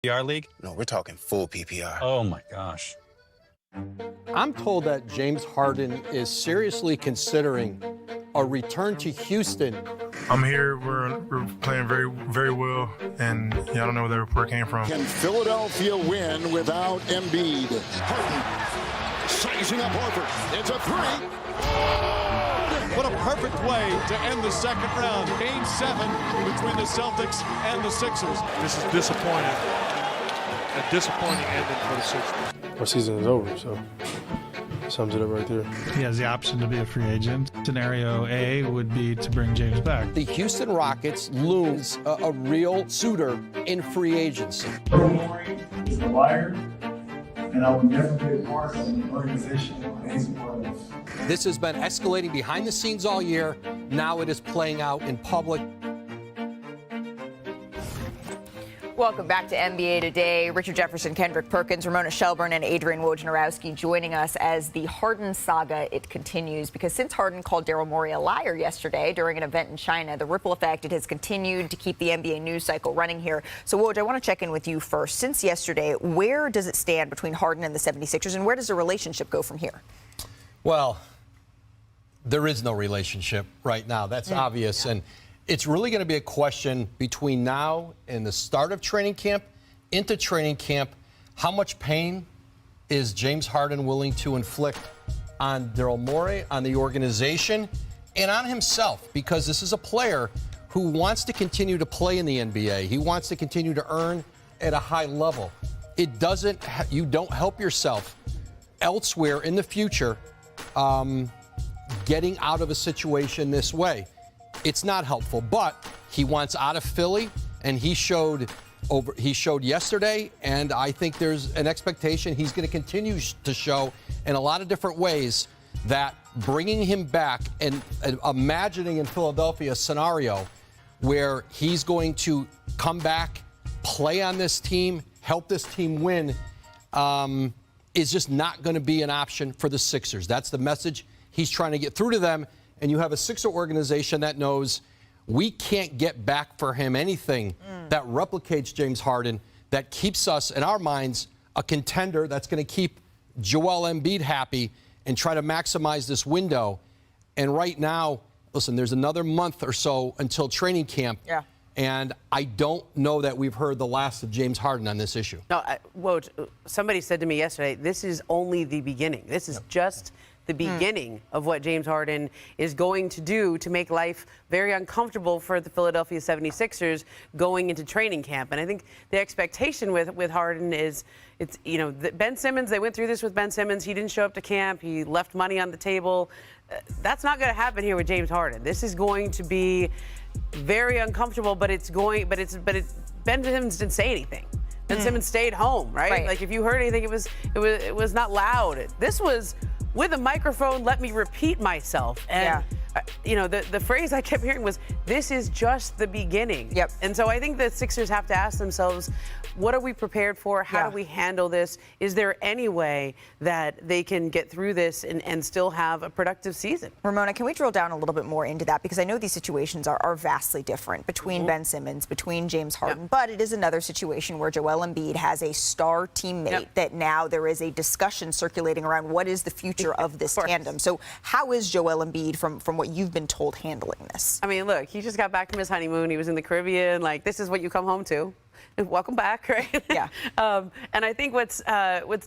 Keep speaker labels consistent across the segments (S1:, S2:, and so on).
S1: PPR league?
S2: No, we're talking full PPR.
S1: Oh my gosh.
S3: I'm told that James Harden is seriously considering a return to Houston.
S4: I'm here. We're playing very, very well, and I don't know where the report came from.
S5: Can Philadelphia win without Embiid? Harden sizing up Horford. It's a three.
S6: What a perfect way to end the second round. Game 7 between the Celtics and the Sixers.
S7: This is disappointing. A disappointing ending for the Sixers.
S8: Our season is over, so sums it up right there.
S9: He has the option to be a free agent. Scenario A would be to bring James back.
S3: The Houston Rockets lose a real suitor in free agency.
S10: Morey is a liar, and I would never be a part of an organization or any supporters.
S3: This has been escalating behind the scenes all year. Now it is playing out in public.
S11: Welcome back to NBA Today. Richard Jefferson, Kendrick Perkins, Ramona Shelburne, and Adrian Wojnarowski joining us as the Harden saga, it continues. Because since Harden called Daryl Morey a liar yesterday during an event in China, the ripple effect, it has continued to keep the NBA news cycle running here. So, Woj, I want to check in with you first. Since yesterday, where does it stand between Harden and the 76ers, and where does the relationship go from here?
S3: Well, there is no relationship right now. That's obvious. And it's really going to be a question between now and the start of training camp, into training camp. How much pain is James Harden willing to inflict on Daryl Morey, on the organization, and on himself? Because this is a player who wants to continue to play in the NBA. He wants to continue to earn at a high level. It doesn't. You don't help yourself elsewhere in the future getting out of a situation this way. It's not helpful, but he wants out of Philly, and he showed yesterday, and I think there's an expectation he's going to continue to show in a lot of different ways that bringing him back and imagining in Philadelphia a scenario where he's going to come back, play on this team, help this team win, is just not going to be an option for the Sixers. That's the message he's trying to get through to them. And you have a Sixer organization that knows we can't get back for him anything that replicates James Harden, that keeps us, in our minds, a contender that's going to keep Joel Embiid happy and try to maximize this window. And right now, listen, there's another month or so until training camp. Yeah. And I don't know that we've heard the last of James Harden on this issue.
S12: No, Woj, somebody said to me yesterday, this is only the beginning. This is just the beginning of what James Harden is going to do to make life very uncomfortable for the Philadelphia 76ers going into training camp. And I think the expectation with Harden is, it's, you know, Ben Simmons, they went through this with Ben Simmons. He didn't show up to camp. He left money on the table. That's not going to happen here with James Harden. This is going to be very uncomfortable, but Ben Simmons didn't say anything. Ben Simmons stayed home, right? Like if you heard anything, it was not loud. This was with a microphone, let me repeat myself. And, you know, the phrase I kept hearing was, this is just the beginning. Yep. And so I think the Sixers have to ask themselves, what are we prepared for? How do we handle this? Is there any way that they can get through this and still have a productive season?
S11: Ramona, can we drill down a little bit more into that? Because I know these situations are vastly different between Ben Simmons, between James Harden, but it is another situation where Joel Embiid has a star teammate that now there is a discussion circulating around what is the future of this tandem. So how is Joel Embiid, from what you've been told, handling this?
S12: I mean, look, he just got back from his honeymoon. He was in the Caribbean. Like, this is what you come home to. Welcome back, right? Yeah. And I think what's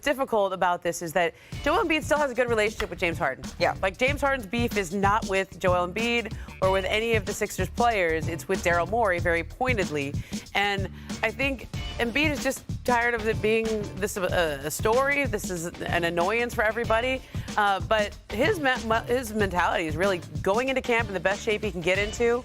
S12: difficult about this is that Joel Embiid still has a good relationship with James Harden. Yeah. Like, James Harden's beef is not with Joel Embiid or with any of the Sixers players. It's with Daryl Morey, very pointedly. And I think Embiid is just tired of it being this a story. This is an annoyance for everybody. But his mentality is really going into camp in the best shape he can get into.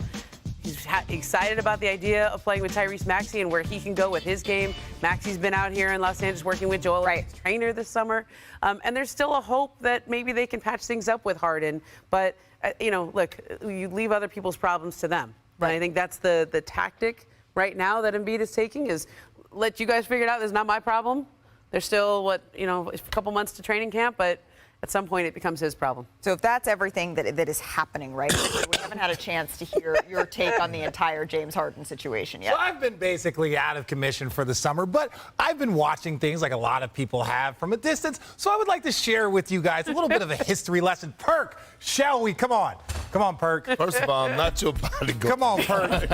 S12: He's excited about the idea of playing with Tyrese Maxey and where he can go with his game. Maxey's been out here in Los Angeles working with Joel as his trainer this summer. And there's still a hope that maybe they can patch things up with Harden. But, you know, look, you leave other people's problems to them. And I think that's the tactic right now that Embiid is taking, is let you guys figure it out. This is not my problem. There's still, a couple months to training camp, but at some point it becomes his problem.
S11: So if that's everything that is happening, right? We have haven't had a chance to hear your take on the entire James Harden situation yet.
S1: So I've been basically out of commission for the summer, but I've been watching things like a lot of people have from a distance. So I would like to share with you guys a little bit of a history lesson. Perk, shall we? Come on. Come on, Perk.
S13: First of all, I'm not your bodyguard.
S1: Come on, Perk.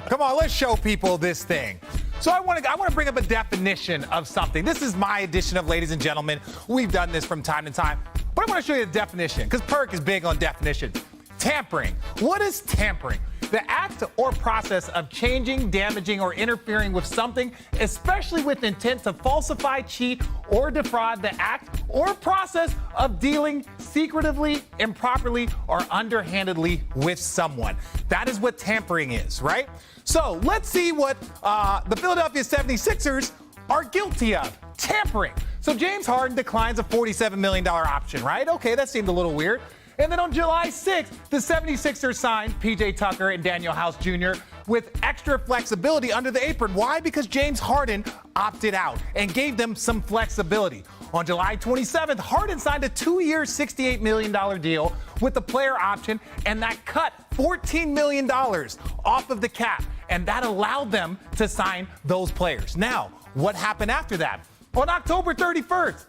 S1: Come on, let's show people this thing. So I want to bring up a definition of something. This is my edition of Ladies and Gentlemen. We've done this from time to time. But I want to show you the definition, because Perk is big on definition. Tampering. What is tampering? The act or process of changing, damaging, or interfering with something, especially with intent to falsify, cheat, or defraud. The act or process of dealing secretively, improperly, or underhandedly with someone. That is what tampering is, right? So let's see what the Philadelphia 76ers are guilty of. Tampering. So James Harden declines a $47 million option, right? Okay, that seemed a little weird. And then on July 6th, the 76ers signed P.J. Tucker and Daniel House Jr. with extra flexibility under the apron. Why? Because James Harden opted out and gave them some flexibility. On July 27th, Harden signed a 2-year, $68 million deal with the player option, and that cut $14 million off of the cap, and that allowed them to sign those players. Now, what happened after that? On October 31st,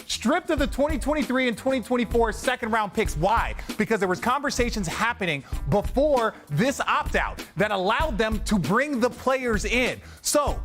S1: stripped of the 2023 and 2024 second-round picks. Why? Because there was conversations happening before this opt-out that allowed them to bring the players in. So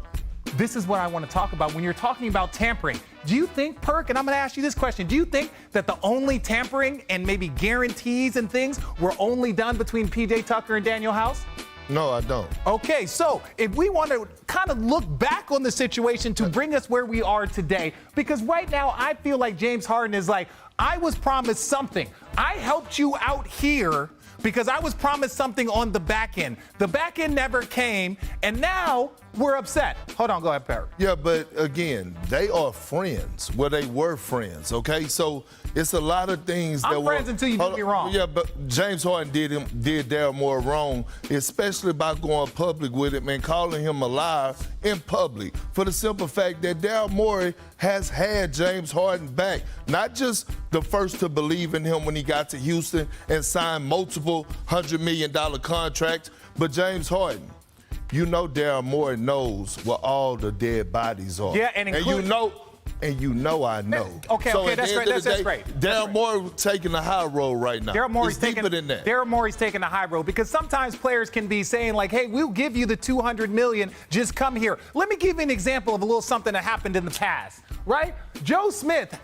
S1: this is what I want to talk about when you're talking about tampering. Do you think, Perk, and I'm going to ask you this question, do you think that the only tampering and maybe guarantees and things were only done between P.J. Tucker and Daniel House?
S13: No, I don't.
S1: Okay, so if we want to kind of look back on the situation to bring us where we are today, because right now I feel like James Harden is like, I was promised something. I helped you out here because I was promised something on the back end. The back end never came, and now we're upset. Hold on, go ahead, Perry.
S13: Yeah, but again, they are friends. Well, they were friends, okay? So it's a lot of things that
S1: I'm friends until you do me wrong.
S13: Yeah, but James Harden did Daryl Morey wrong, especially by going public with him and calling him a liar in public, for the simple fact that Daryl Morey has had James Harden back. Not just the first to believe in him when he got to Houston and signed multiple $100 million contracts, but James Harden. You know Daryl Morey knows where all the dead bodies are.
S1: Yeah, and
S13: you know I know.
S1: Okay,
S13: so
S1: that's great. That's great.
S13: Daryl Morey taking the high road right now.
S1: Daryl Morey's
S13: deeper than that.
S1: Daryl Morey's taking the high road because sometimes players can be saying like, "Hey, we'll give you the $200 million. Just come here." Let me give you an example of a little something that happened in the past. Right? Joe Smith.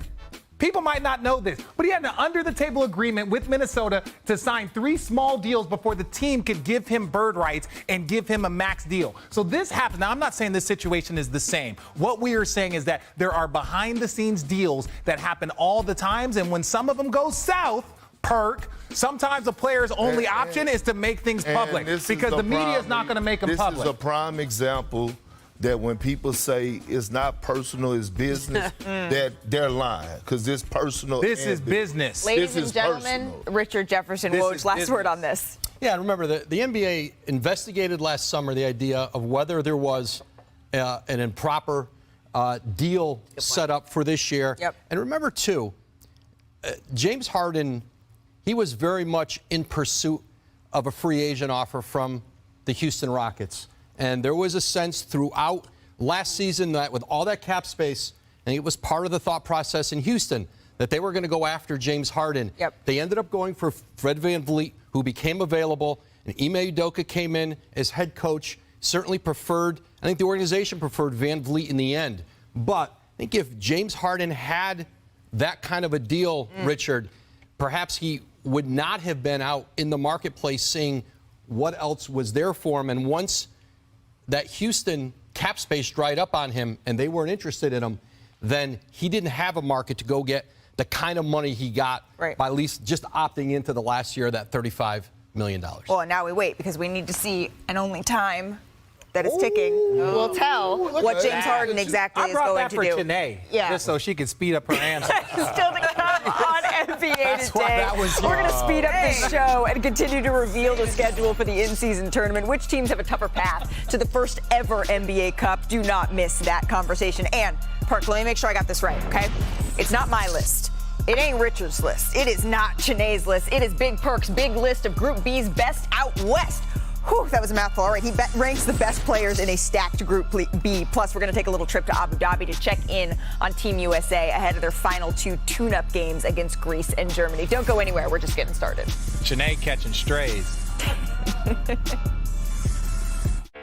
S1: People might not know this, but he had an under-the-table agreement with Minnesota to sign 3 small deals before the team could give him bird rights and give him a max deal. So this happened. Now, I'm not saying this situation is the same. What we are saying is that there are behind-the-scenes deals that happen all the times, and when some of them go south, Perk, sometimes a player's only option is to make things public because the media is not going to make them public.
S13: This is a prime example that when people say it's not personal, it's business, that they're lying because it's personal.
S1: This is business.
S11: Ladies and gentlemen, Richard Jefferson Woj, last word on this.
S3: Yeah, and remember, the NBA investigated last summer the idea of whether there was an improper deal set up for this year.
S11: Yep.
S3: And remember, too, James Harden, he was very much in pursuit of a free agent offer from the Houston Rockets. And there was a sense throughout last season that with all that cap space, and it was part of the thought process in Houston, that they were going to go after James Harden.
S11: Yep.
S3: They ended up going for Fred VanVleet, who became available, and Ime Udoka came in as head coach, certainly preferred, I think the organization preferred VanVleet in the end. But I think if James Harden had that kind of a deal, Richard, perhaps he would not have been out in the marketplace seeing what else was there for him. And once that Houston cap space dried up on him and they weren't interested in him, then he didn't have a market to go get the kind of money he got by at least just opting into the last year, that $35 million.
S11: Well, and now we wait because we need to see, and only time that is ticking will tell what James Harden exactly is going to do.
S1: I brought that for Janae, just so she could speed up her answer.
S11: Still to come on NBA Today. We're going to speed up this show and continue to reveal the schedule for the in-season tournament. Which teams have a tougher path to the first ever NBA Cup? Do not miss that conversation. And, Park, let me make sure I got this right, okay? It's not my list. It ain't Richard's list. It is not Janae's list. It is Big Perk's big list of Group B's best out west. Whew, that was a mouthful. All right, he ranks the best players in a stacked Group B. Plus, we're going to take a little trip to Abu Dhabi to check in on Team USA ahead of their final 2 tune-up games against Greece and Germany. Don't go anywhere. We're just getting started.
S1: Janae catching strays.